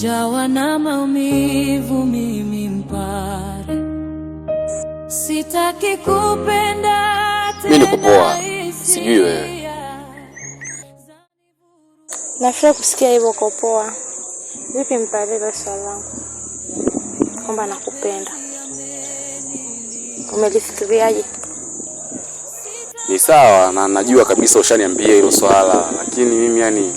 nimejawa na maumivu mimi mpare, sitaki kupenda tena. Mimi niko poa, sijui wewe. Nafurahi kusikia hivyo uko poa. Vipi mpare la salamu? Kwamba nakupenda. Umelifikiriaje? Ni sawa na najua kabisa ushaniambia hilo swala, lakini mimi yani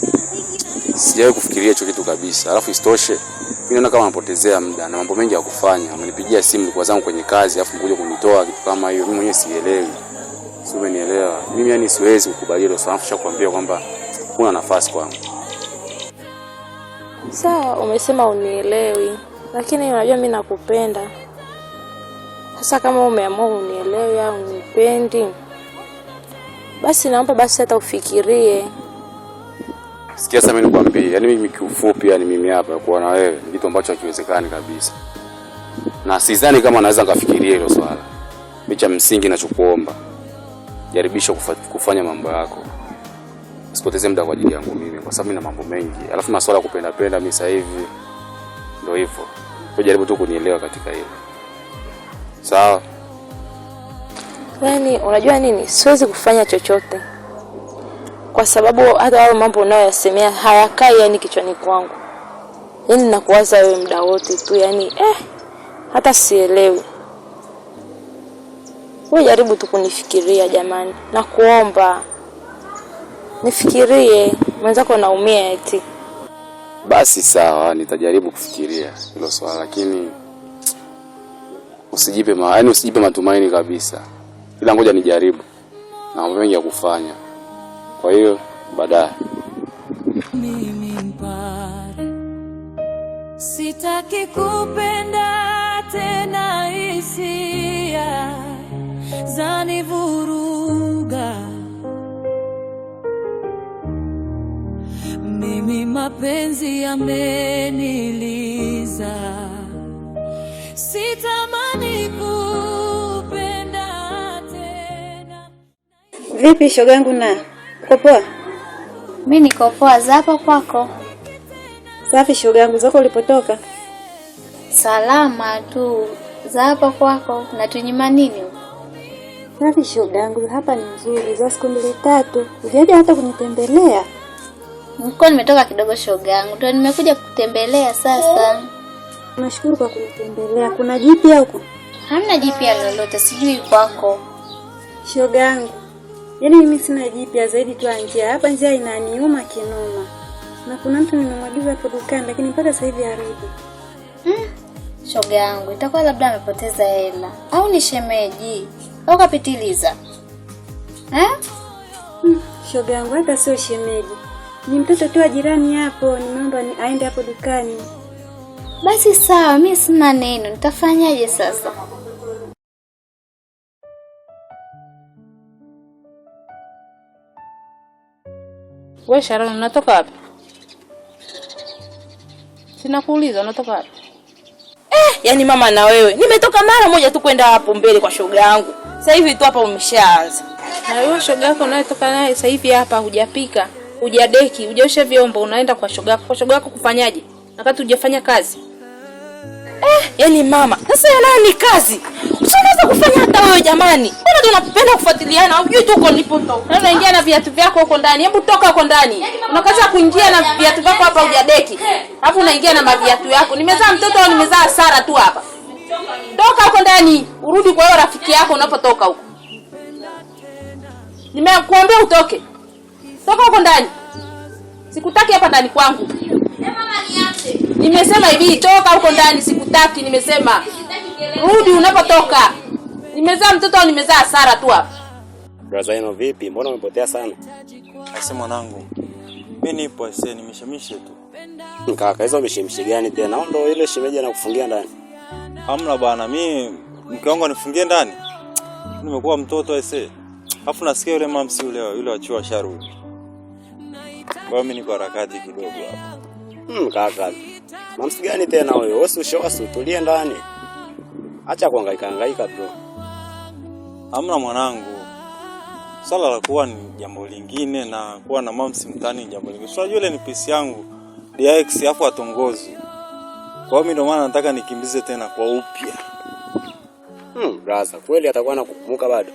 sijawahi kufikiria hicho kitu kabisa. Alafu isitoshe, mimi naona kama napotezea muda na mambo mengi ya kufanya. Amenipigia simu kwa zangu kwenye kazi, alafu kuja kunitoa kitu kama hiyo. Mimi mwenyewe sielewi. Sio, umenielewa? Mimi yani siwezi kukubali hilo swala. Afu kuambia kwamba kuna nafasi kwangu. Sawa, umesema unielewi, lakini unajua mimi nakupenda. Sasa kama umeamua unielewi au unipendi, basi naomba basi hata ufikirie. Sikia sasa mimi nikwambie, yani mimi kiufupi yani mimi hapa kuwa na wewe ni kitu ambacho hakiwezekani kabisa. Na sidhani kama naweza nikafikiria hilo swala. Micha msingi ninachokuomba, jaribisha kufanya mambo yako. Usipoteze muda kwa ajili yangu mimi kwa sababu nina mambo mengi. Alafu masuala ya kupenda mimi sasa hivi ndio hivyo. Jaribu tu kunielewa katika hilo. Sawa? Yaani unajua nini? Siwezi kufanya chochote. Kwa sababu hata wale mambo unayoyasemea hayakai yani kichwani kwangu. Yaani nakuwaza wewe muda wote tu yani hata sielewi. Wewe jaribu tu kunifikiria jamani. Nakuomba. Nifikirie, mwenzako naumia eti. Basi sawa, nitajaribu kufikiria hilo swala, lakini usijipe matumaini kabisa. Ila ngoja nijaribu. Na mambo mengi ya kufanya. Kwa hiyo baadaye mimi mpare, sitaki kupenda tena, hisia zanivuruga. Mimi mapenzi yameniliza, sitamani kupenda tena. Vipi shoga yangu na? Uko poa? Mimi niko poa, za hapa kwako? Safi shoga yangu, zako ulipotoka? Salama tu. Za hapa kwako na tunyima nini? Safi shoga yangu, hapa ni nzuri. Za siku 2-3. Ujaja hata kunitembelea? Niko nimetoka kidogo shoga yangu. Ndio nimekuja kukutembelea sasa. Nashukuru kwa kunitembelea. Kuna jipya huko? Hamna jipya lolote, sijui kwako. Shoga yangu, yaani mimi sina jipya zaidi tu njia. Hapa njia inaniuma kinoma. Na kuna mtu nimemwagiza hapo dukani lakini mpaka sasa hivi harudi. Shoga yangu, itakuwa labda amepoteza hela au ni shemeji au kapitiliza. Shoga yangu hata sio shemeji. Ni mtoto tu wa jirani hapo, nimeomba aende hapo dukani. Basi sawa, mimi sina neno. Nitafanyaje sasa? Wewe Sharon unatoka wapi? Sinakuuliza unatoka wapi? Yani mama na wewe. Nimetoka mara moja tu kwenda hapo mbele kwa shoga yangu. Sasa hivi tu hapa umeshaanza. Na wewe shoga yako unayetoka naye sasa hivi hapa hujapika, hujadeki, hujaosha vyombo, unaenda kwa shoga yako. Kwa shoga yako kufanyaje? Wakati hujafanya kazi. Yani mama, sasa yana ni kazi. Unaweza kufanya hata wewe jamani. Mbona tunapenda kufuatiliana? Hujui tu uko nilipotoka. Unaingia na viatu vyako huko ndani. Hebu toka huko ndani. Unakaza kuingia na viatu vyako hapa hujadeki. Alafu unaingia na maviatu yako. Nimezaa mtoto au nimezaa Sara tu hapa? Toka huko ndani. Urudi kwa hiyo rafiki yako unapotoka huko. Nimekuambia utoke. Toka huko ndani. Sikutaki hapa ndani kwangu. Nimesema hivi, toka huko ndani, sikutaki nimesema. Rudi unapotoka. Nimezaa mtoto au nimezaa Sara tu hapa? brother yenu vipi? Mbona umepotea sana? Aisee mwanangu. Mimi nipo aisee, nimeshemishe tu. Kaka, hizo umeshemshi gani tena? Ndio ile shemeji anakufungia ndani. Hamna bwana, mimi mke wangu anifungie ndani. Nimekuwa mtoto aisee. Alafu nasikia yule mamsi yule achua sharudi. Kwa mimi niko harakati kidogo hapa. Kaka. Mamsi gani tena wewe? Wewe utulie ndani. Acha kuhangaika bro. Hamna mwanangu. Sala la kuwa ni jambo lingine na kuwa na mamsi mtani ni jambo lingine. Unajua ile ni pisi yangu DX afu atongozi. Kwa hiyo mimi ndio maana nataka nikimbize tena kwa upya. Brother, kweli atakuwa anakukumbuka bado?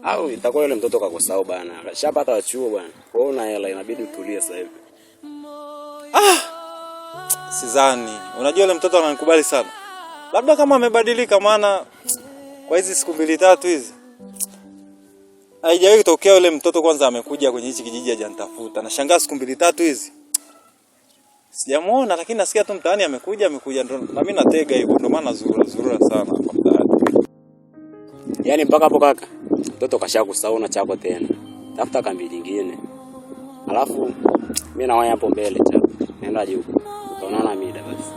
Au itakuwa yule mtoto kakosao bana. Shapata wachuo bwana. Kwa hiyo na hela inabidi utulie sasa hivi. Sidhani. Unajua yule mtoto ananikubali sana. Labda kama amebadilika, maana kwa hizi siku 2-3 hizi haijawahi kutokea yule mtoto kwanza amekuja kwenye hichi kijiji hajanitafuta. Nashangaa siku 2-3 hizi sijamuona, lakini nasikia tu mtaani amekuja ndo na mimi natega hivyo, ndo maana zurura sana kwa mtaani. Yaani mpaka hapo kaka, mtoto kashakusahau na chako tena. Tafuta kambi nyingine. Alafu mimi na wewe hapo mbele chako. Nenda juu. Tutaonana mida basi.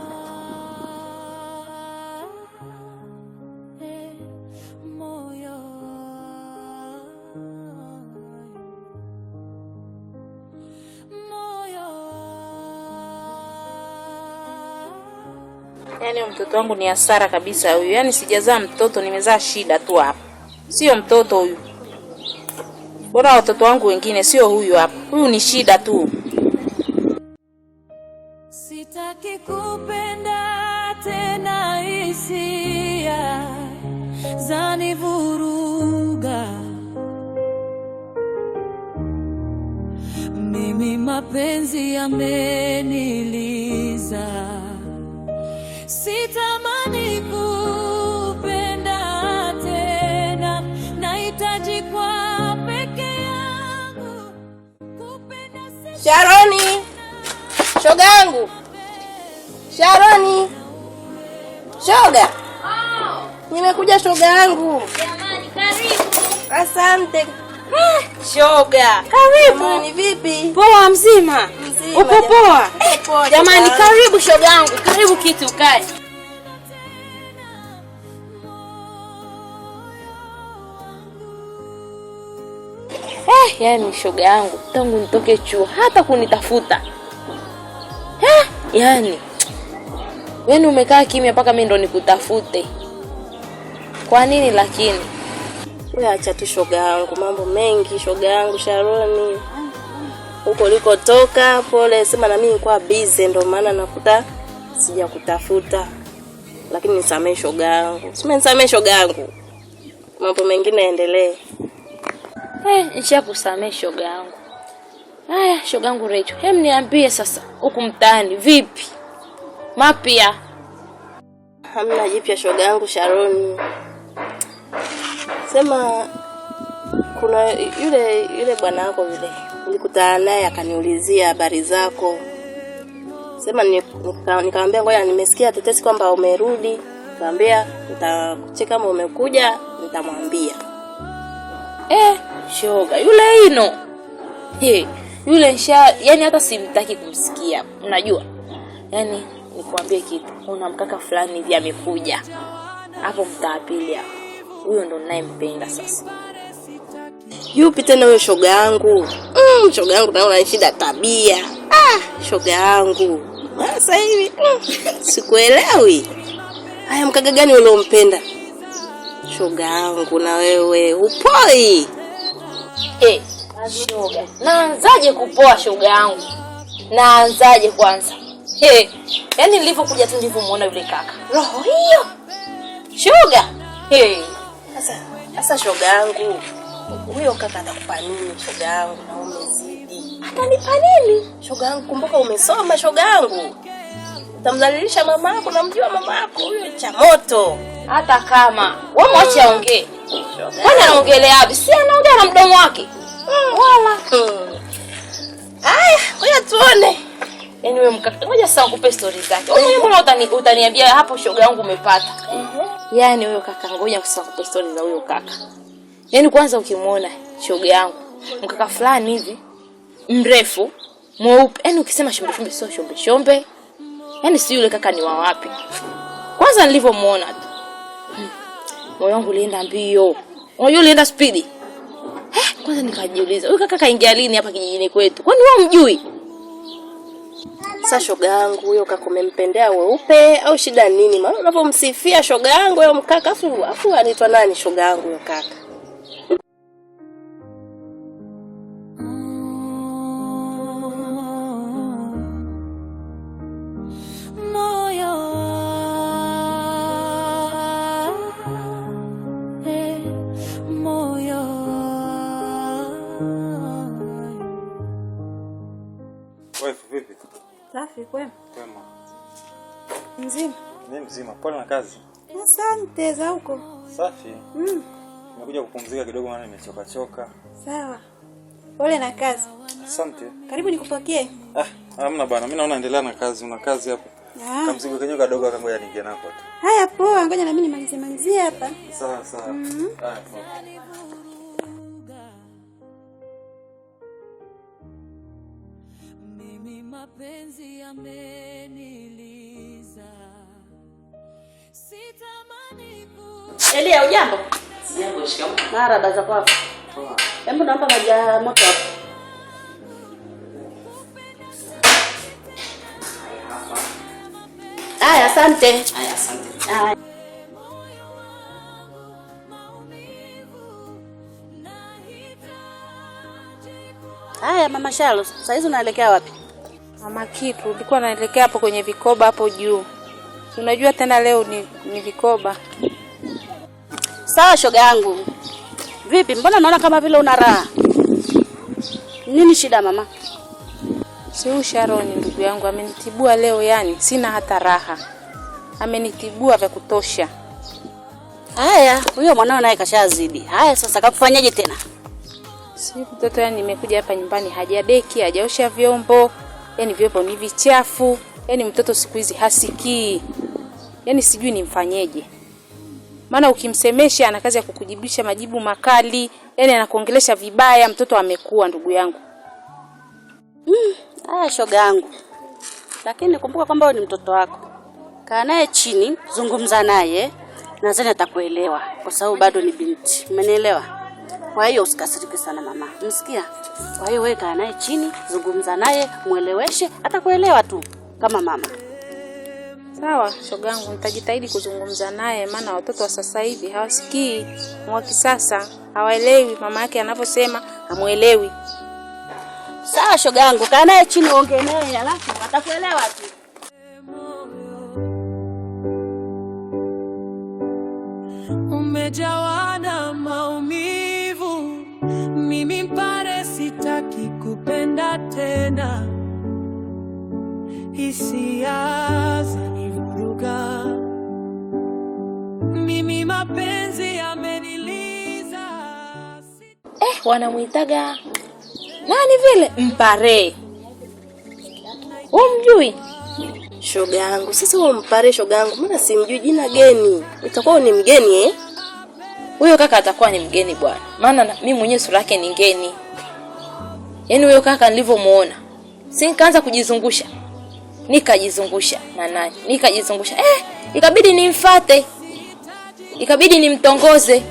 Yaani mtoto wangu ni hasara kabisa huyu. Yaani sijazaa mtoto, nimezaa shida tu hapa. Sio mtoto huyu. Bora watoto wangu wengine, sio huyu hapa. Huyu ni shida tu. Sitaki kupenda tena, hisia zanivuruga. Mimi mapenzi yameniliza. Sitamani kupenda tena, nahitaji kwa peke yangu kupenda. Sharoni. Shoga yangu. Sharoni. Shoga. Nimekuja shoga yangu. Jamani, karibu. Asante. Shoga. Karibu. Jamani, vipi? Poa mzima. Mzima, Uko poa? Poa. Jamani, karibu shoga yangu. Karibu kiti ukae. Yaani shoga yangu tangu nitoke chuo hata kunitafuta. Yaani umekaa kimya mpaka mimi ndo nikutafute. Kwa nini lakini? Wewe acha tu shoga yangu, mambo mengi shoga yangu Sharoni. Huko ulikotoka pole, sema na mimi nilikuwa busy ndo maana nakuta sija kutafuta. Lakini nisamee shoga yangu. Nisamee shoga yangu. Mambo mengine yaendelee. Nishakusamea shoga yangu. Haya shoga yangu Recho, niambie sasa huku mtaani vipi? Mapya. Hamna jipya shoga yangu Sharoni. Sema kuna yule bwana wako vile nilikutana naye akaniulizia habari zako. Sema nikamwambia ngoja nimesikia tetesi kwamba umerudi. Nikamwambia nitakucheka kama umekuja nitamwambia. Shoga yule ino. Yule yani hata simtaki kumsikia. Unajua? Yaani nikwambie kitu. Una mkaka fulani hivi amekuja. Hapo mtaa pili hapo. Huyo ndo ninayempenda sasa. Yupi tena huyo shoga yangu? Shoga yangu naona ana shida tabia. Shoga yangu. Sasa hivi sikuelewi. Haya mkaka gani uliompenda? Shoga yangu na wewe upoi. Shoga. Naanzaje kupoa shoga yangu? Naanzaje kwanza? Yaani nilipokuja tu nilipomuona yule kaka. Roho hiyo. Shoga. Sasa shoga yangu, huyo kaka atakupa nini shoga yangu na umezidi? Atanipa nini? Shoga yangu kumbuka umesoma shoga yangu. Utamdhalilisha mama yako, namjua mama yako huyo cha moto. Hata kama wewe mwache aongee. Kwani anaongelea wapi? Si anaongea na mdomo wake. Wala. Haya, ngoja tuone. Yaani wewe mkaka, ngoja sasa nikupe story zake. Wewe mbona utaniambia hapo shoga yangu umepata? Yaani huyo kaka, ngoja sasa nikupe story za huyo kaka. Yaani kwanza ukimuona shoga yangu, mkaka fulani hivi mrefu, mweupe. Yaani ukisema shombe sio shombe. Yaani si yule kaka ni wa wapi? Kwanza nilipomuona tu. Moyo wangu ulienda mbio. Moyo ulienda speed. Kwanza nikajiuliza, huyu kaka kaingia lini hapa kijijini kwetu? Kwani wewe mjui? Sasa shoga yangu huyo kaka umempendea weupe au shida nini? Maana unapomsifia shoga yangu huyo mkaka afu anaitwa nani shoga yangu huyo kaka? Moyo Safi kwema? Kwema. Mzima? Mimi mzima. Pole na kazi. Asante za huko. Safi. Nimekuja kupumzika kidogo maana nimechoka. Sawa. Pole na kazi. Asante. Karibu nikupokee. Hamna bana. Mimi naona endelea na kazi. Una kazi hapo. Kamzigo kenyewe kadogo akangoja niingie nako tu. Haya poa, ngoja na mimi nimalizie hapa. Sawa. Haya poa. Mimi mapenzi yameniliza. Sitamani Elia, ujambo? Sijambo, shikamoo. Marahaba za kwako. Poa. Hebu naomba maji ya moto hapo. Haya, asante. Haya, asante. Haya. Haya, Mama Shalo, sasa hizi unaelekea wapi? Mama kitu, nilikuwa naelekea hapo kwenye vikoba hapo juu. Unajua tena leo ni vikoba. Sawa shoga yangu. Vipi? Mbona naona kama vile una raha? Nini shida mama? Si Sharoni ndugu yangu amenitibua leo, yani sina hata raha. Amenitibua vya kutosha. Haya, huyo mwanao naye kashazidi. Haya sasa kakufanyaje tena? Si mtoto, yani nimekuja hapa nyumbani hajadeki, hajaosha vyombo. Yani vyombo ni vichafu. Yani mtoto siku hizi hasikii. Yani sijui nimfanyeje. Maana ukimsemesha ana kazi ya kukujibisha majibu makali, yani anakuongelesha vibaya. Mtoto amekuwa ndugu yangu. Haya shoga yangu. Lakini kumbuka kwamba wewe ni mtoto wako. Kaa naye chini, zungumza naye, nadhani atakuelewa kwa sababu bado ni binti. Umenielewa? Kwa hiyo usikasirike sana mama. Umesikia? Kwa hiyo wewe kaa naye chini, zungumza naye, mueleweshe, atakuelewa tu kama mama. Sawa shogangu, nitajitahidi kuzungumza naye, maana watoto wa sasa hivi hawasikii. Wa kisasa hawaelewi mama yake anavyosema, hamuelewi. Sawa shogangu, kaa naye chini ongea naye alafu atakuelewa tu. umejawa na maumivu. Mimi mpare sitaki kupenda tena. Hisia zanivuruga. Mimi mapenzi yameniliza. Wanamuitaga nani vile? Mpare. Umjui? Shoga yangu, sasa wewe mpare shoga yangu, mbona simjui jina geni? Itakuwa ni mgeni eh? Huyo kaka atakuwa ni mgeni bwana. Maana mimi mwenyewe sura yake ni ngeni. Yaani huyo kaka nilivyomuona, si nikaanza kujizungusha. Nikajizungusha na nani? Nikajizungusha. Ikabidi nimfuate. Ikabidi nimtongoze.